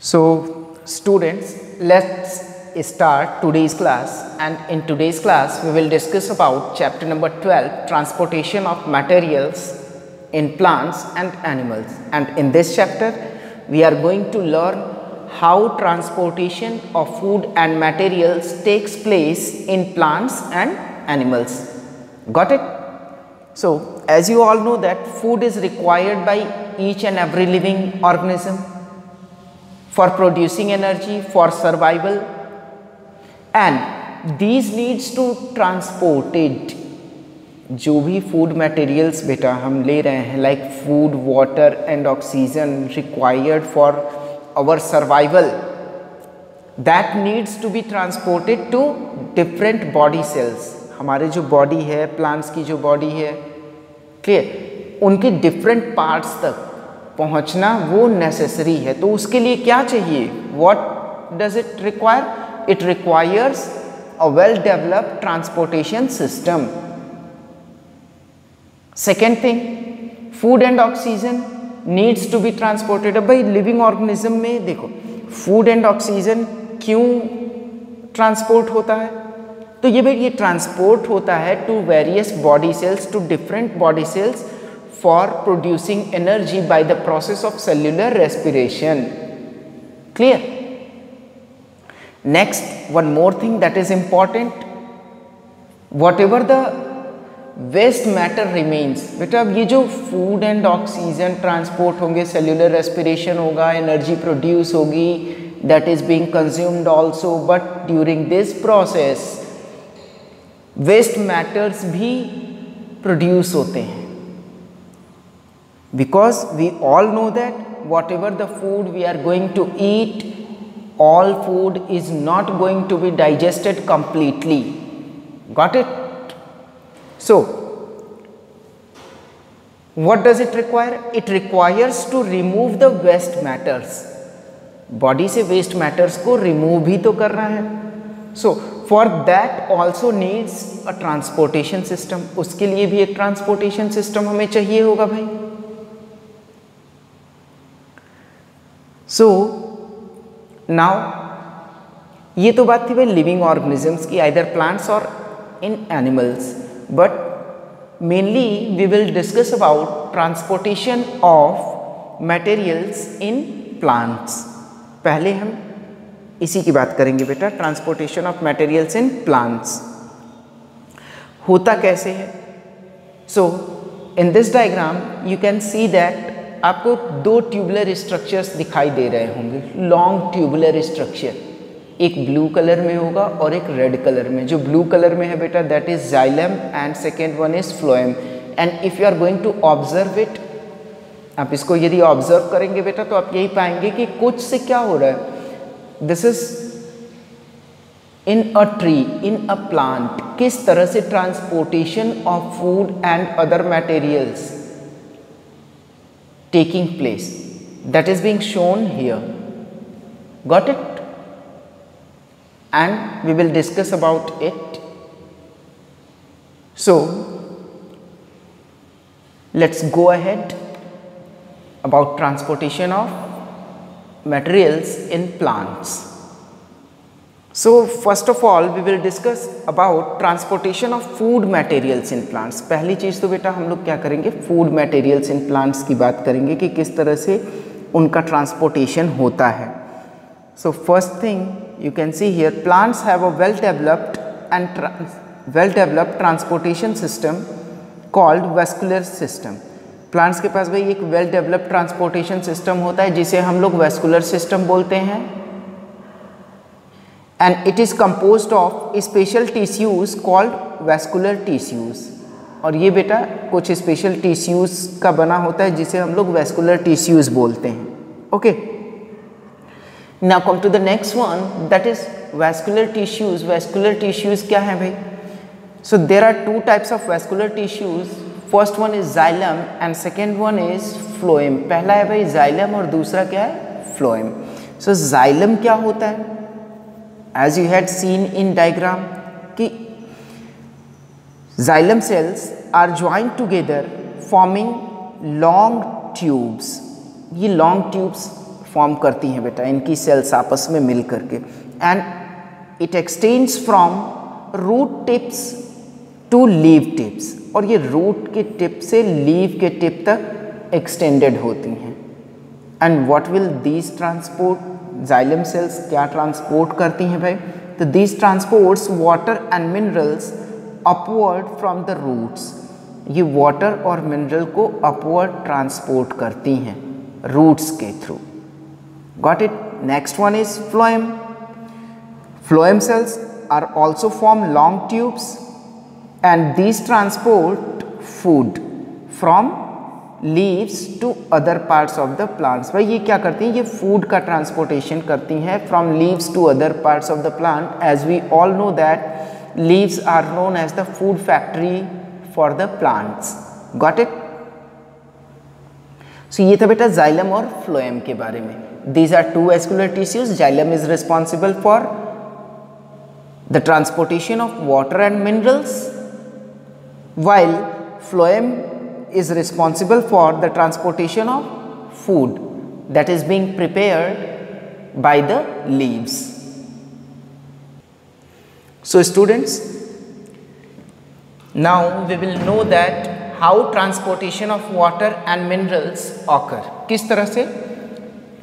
So students, let's start today's class, and in today's class we will discuss about chapter number 12, transportation of materials in plants and animals. And in this chapter we are going to learn how transportation of food and materials takes place in plants and animals. Got it? So as you all know that food is required by each and every living organism for producing energy, for survival, and these needs to transported. जो भी food materials बेटा हम ले रहे हैं like food, water and oxygen required for our survival, that needs to be transported to different body cells. हमारे जो body है, प्लांट्स की जो बॉडी है, क्लियर, उनके डिफरेंट पार्ट्स तक पहुंचना वो नेसेसरी है. तो उसके लिए क्या चाहिए? What does it require? It requires a well developed transportation system. Second thing, food and oxygen needs to be transported. अब भाई लिविंग ऑर्गेनिज्म में देखो फूड एंड ऑक्सीजन क्यों ट्रांसपोर्ट होता है? तो ये भाई ये ट्रांसपोर्ट होता है to various body cells, to different body cells for producing energy by the process of cellular respiration. Clear? Next, one more thing that is important, whatever the waste matter remains. बेटा अब ये जो food and oxygen transport होंगे, cellular respiration होगा, energy produce होगी, that is being consumed also, but during this process waste matters भी produce होते हैं. Because we all know that whatever the food we are going to eat, all food is not going to be digested completely. Got it? So what does it require? It requires to remove the waste matters. Body से waste matters को remove भी तो करना है. So for that also needs a transportation system. उसके लिए भी एक transportation system हमें चाहिए होगा भाई. सो नाउ ये तो बात थी भाई लिविंग ऑर्गेनिजम्स की, आइदर प्लांट्स और in animals, but mainly we will discuss about transportation of materials in plants. पहले हम इसी की बात करेंगे बेटा, transportation of materials in plants होता कैसे है. So in this diagram you can see that आपको दो ट्यूबुलर स्ट्रक्चर्स दिखाई दे रहे होंगे, लॉन्ग ट्यूबुलर स्ट्रक्चर. एक ब्लू कलर में होगा और एक रेड कलर में. जो ब्लू कलर में है बेटा that is xylem and second one is phloem. And if you are going to observe it, आप इसको यदि ऑब्जर्व करेंगे बेटा तो आप यही पाएंगे कि कुछ से क्या हो रहा है. This is in a tree, in a plant, किस तरह से transportation of food and other materials taking place, that is being shown here. Got it? And we will discuss about it. So let's go ahead about transportation of materials in plants. So first of all we will discuss about transportation of food materials in plants. पहली चीज़ तो बेटा हम लोग क्या करेंगे, food materials in plants की बात करेंगे कि किस तरह से उनका ट्रांसपोर्टेशन होता है. So first thing you can see here, plants have a well developed transportation system called vascular system. Plants के पास भाई एक वेल डेवलप्ड ट्रांसपोर्टेशन सिस्टम होता है जिसे हम लोग वेस्कुलर सिस्टम बोलते हैं. And it is composed of special tissues called vascular tissues. और ये बेटा कुछ स्पेशल टिश्यूज़ का बना होता है जिसे हम लोग वेस्कुलर टिश्यूज़ बोलते हैं. Okay, now come to the next one, that is vascular tissues. Vascular tissues क्या है भाई? So there are two types of vascular tissues. First one is xylem and second one is phloem. पहला है भाई xylem और दूसरा क्या है? फ्लोएम. सो जाइलम क्या होता है? As you had seen in diagram कि xylem cells are joined together forming long tubes. ये long tubes फॉर्म करती हैं बेटा, इनकी सेल्स आपस में मिल करके, and it extends from root tips to leaf tips, और ये रूट के टिप से लीव के टिप तक एक्सटेंडेड होती हैं। And what will these transport, xylem cells क्या ट्रांसपोर्ट करती हैं भाई? तो these transports water and minerals upward from the roots, ये वाटर और मिनरल को अपवर्ड ट्रांसपोर्ट करती हैं रूट्स के थ्रू। Got it? Next one is phloem. Phloem cells are also form long tubes and these transport food from leaves to other parts of the plants। भाई ये क्या करती हैं? ये food का transportation करती हैं from leaves to other parts of the plant, as we all know that leaves are known as the food factory for the plants। Got it? So ये था बेटा xylem और phloem के बारे में। These are two vascular tissues। Xylem is responsible for the transportation of water and minerals, while phloem is responsible for the transportation of food that is being prepared by the leaves। So students, now we will know that how transportation of water and minerals occur। किस तरह से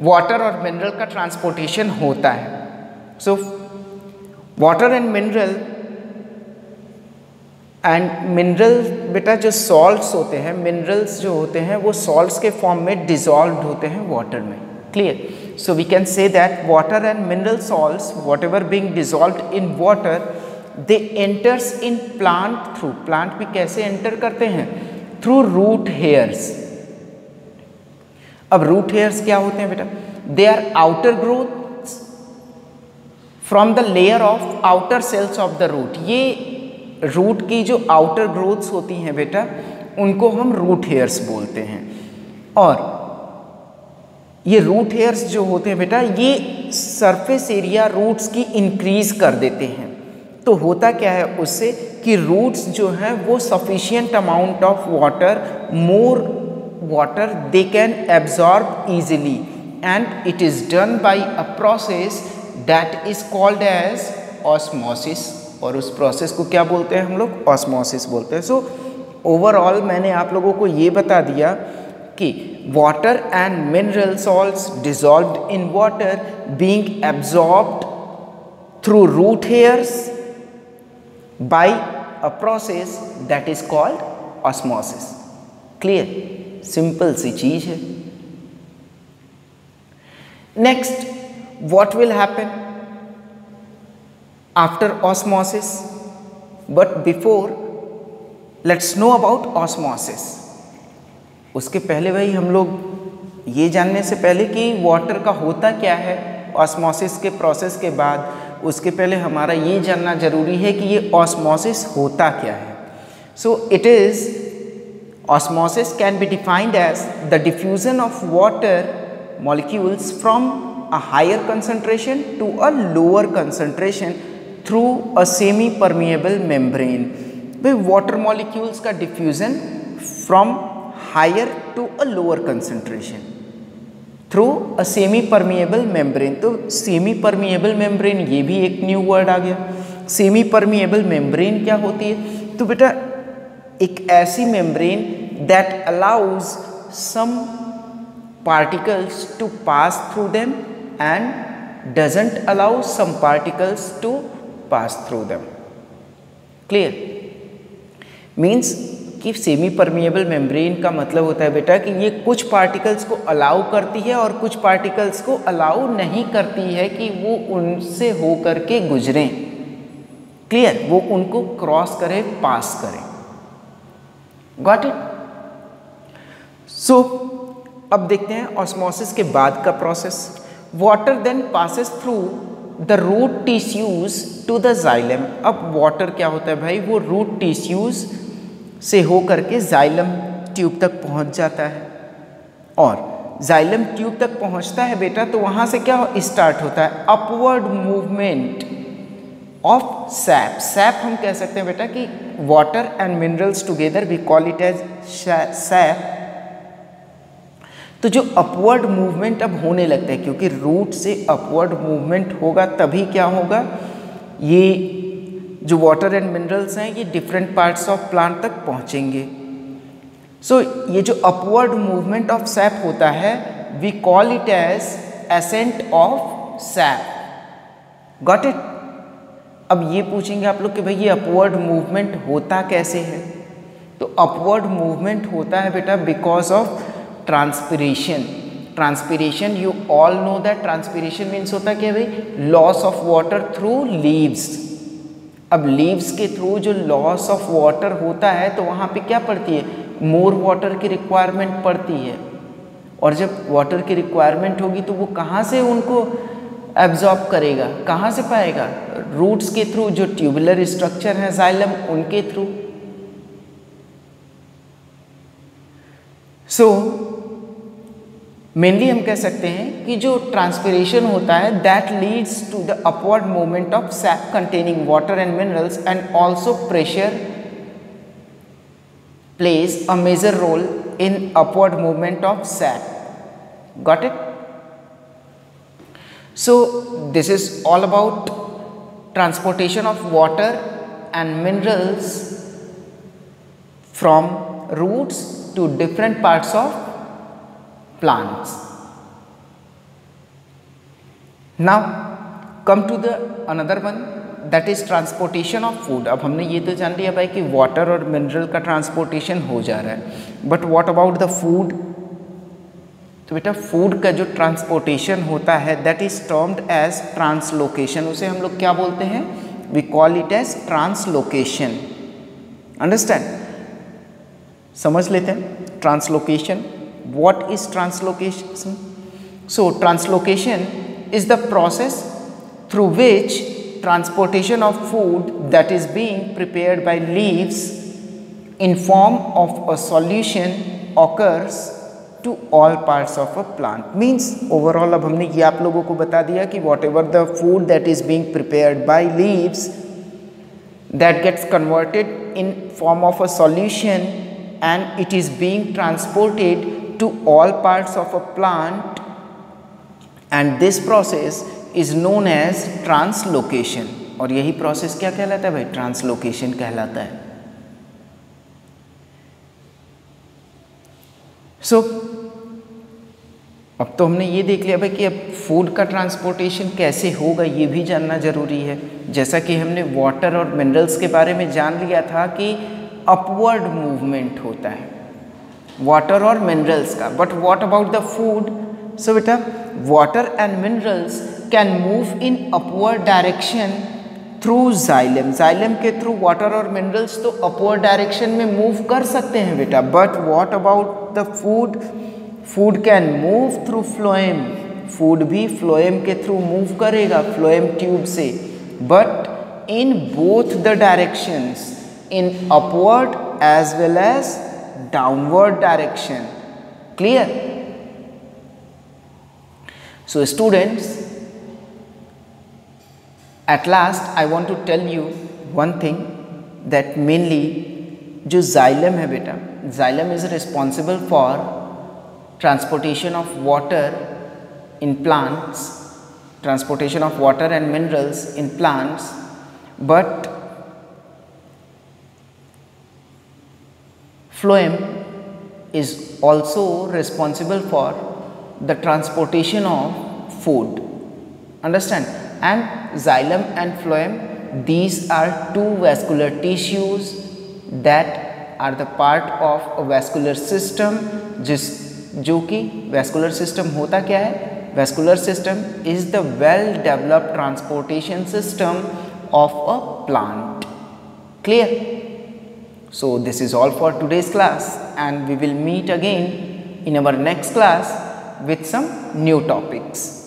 water और mineral का transportation होता है। So water and mineral बेटा जो salts होते हैं, मिनरल्स जो होते हैं वो सॉल्ट्स के फॉर्म में डिसॉल्व्ड होते हैं वाटर में। Clear? So we can say that water and mineral salts whatever being dissolved in water, they enters in plant through, plant में कैसे एंटर करते हैं? Through root hairs. अब रूट हेयर्स क्या होते हैं बेटा? They are outer growth from the layer of outer cells of the root. ये रूट की जो आउटर ग्रोथ्स होती हैं बेटा, उनको हम रूट हेयर्स बोलते हैं। और ये रूट हेयर्स जो होते हैं बेटा, ये सरफेस एरिया रूट्स की इंक्रीज कर देते हैं। तो होता क्या है उससे कि रूट्स जो हैं वो sufficient amount of water, more water they can absorb easily, and it is done by a process that is called as osmosis. और उस प्रोसेस को क्या बोलते हैं हम लोग? ऑस्मोसिस बोलते हैं। सो ओवरऑल मैंने आप लोगों को ये बता दिया कि water and mineral salts dissolved in water being absorbed through root hairs by a process that is called osmosis। Clear? Simple सी चीज है। Next, what will happen after osmosis? But before, let's know about osmosis। उसके पहले भाई हम लोग ये जानने से पहले कि वाटर का होता क्या है ऑस्मोसिस के प्रोसेस के बाद, उसके पहले हमारा ये जानना जरूरी है कि ये ऑस्मोसिस होता क्या है। So it is, osmosis can be defined as the diffusion of water molecules from a higher concentration to a lower concentration through a semi permeable membrane. भाई वाटर मॉलिक्यूल्स का diffusion from higher to a lower concentration through a semi permeable membrane. तो semi permeable membrane, ये भी एक new word आ गया। Semi permeable membrane क्या होती है? तो बेटा एक ऐसी membrane that allows some particles to pass through them and doesn't allow some particles to pass through them. Clear? Means कि सेमी परमिएबल मेम्ब्रेन का मतलब होता है बेटा कि ये कुछ पार्टिकल्स को अलाउ करती है और कुछ पार्टिकल्स को अलाउ नहीं करती है कि वो उनसे हो करके गुजरें। क्लियर? वो उनको क्रॉस करें, पास करें। Got it? सो अब देखते हैं ऑस्मोसिस के बाद का process. Water then passes through the root tissues to the xylem. अब वाटर क्या होता है भाई? वो रूट टिश्यूज से हो करके जाइलम ट्यूब तक पहुंच जाता है, और जाइलम ट्यूब तक पहुंचता है बेटा तो वहां से क्या स्टार्ट होता है? Upward movement of sap. Sap हम कह सकते हैं बेटा कि water and minerals together we call it as sap. तो जो अपवर्ड मूवमेंट अब होने लगता है, क्योंकि रूट से अपवर्ड मूवमेंट होगा तभी क्या होगा, ये जो वाटर एंड मिनरल्स हैं ये डिफरेंट पार्ट्स ऑफ प्लांट तक पहुंचेंगे। सो ये जो अपवर्ड मूवमेंट ऑफ सैप होता है we call it as ascent of sap. Got it. अब ये पूछेंगे आप लोग कि भाई ये अपवर्ड मूवमेंट होता कैसे है, तो अपवर्ड मूवमेंट होता है बेटा because of transpiration. Transpiration, you all know that transpiration means होता क्या भाई, loss of water through leaves. अब लीव्स के थ्रू जो लॉस ऑफ वाटर होता है तो वहाँ पे क्या पड़ती है, मोर वाटर की रिक्वायरमेंट पड़ती है, और जब वाटर की रिक्वायरमेंट होगी तो वो कहाँ से उनको एब्जॉर्ब करेगा, कहाँ से पाएगा, रूट्स के थ्रू, जो ट्यूबुलर स्ट्रक्चर है जाइलम उनके थ्रू। सो मेनली हम कह सकते हैं कि जो ट्रांसपिरेशन होता है that leads to the upward movement of sap containing water and minerals, and also pressure plays a major role in upward movement of sap. Got it? So this is all about transportation of water and minerals from roots to different parts of plants. Now come to the another one, that is transportation of food. अब हमने ये तो जान लिया भाई कि water और mineral का ट्रांसपोर्टेशन हो जा रहा है, but what about the food. तो बेटा फूड का जो ट्रांसपोर्टेशन होता है that is termed as translocation. उसे हम लोग क्या बोलते हैं, we call it as translocation. Understand, समझ लेते हैं translocation. What is translocation? So translocation is the process through which transportation of food that is being prepared by leaves in form of a solution occurs to all parts of a plant. Means overall अब हमने ये आप लोगों को बता दिया कि whatever the food that is being prepared by leaves that gets converted in form of a solution and it is being transported to all parts of a plant, and this process is known as translocation. और यही process क्या कहलाता है भाई, translocation कहलाता है। सो अब तो हमने ये देख लिया भाई कि अब फूड का ट्रांसपोर्टेशन कैसे होगा ये भी जानना जरूरी है। जैसा कि हमने वाटर और मिनरल्स के बारे में जान लिया था कि अपवर्ड मूवमेंट होता है वाटर और मिनरल्स का, but what about the food. So बेटा water and minerals can move in upward direction through xylem. Xylem के थ्रू वाटर और मिनरल्स तो अपवर्ड डायरेक्शन में मूव कर सकते हैं बेटा, but what about the food. Food can move through phloem. Food भी फ्लोएम के थ्रू मूव करेगा, फ्लोएम ट्यूब से, but in both the directions, in upward as well as downward direction. Clear? So students, at last I want to tell you one thing, that mainly जो xylem है बेटा, xylem is responsible for transportation of water in plants, transportation of water and minerals in plants, but phloem is also responsible for the transportation of food. Understand? And xylem and phloem, these are two vascular tissues that are the part of a vascular system, जो कि vascular system होता क्या है, vascular system is the well developed transportation system of a plant. Clear? So this is all for today's class, and we will meet again in our next class with some new topics.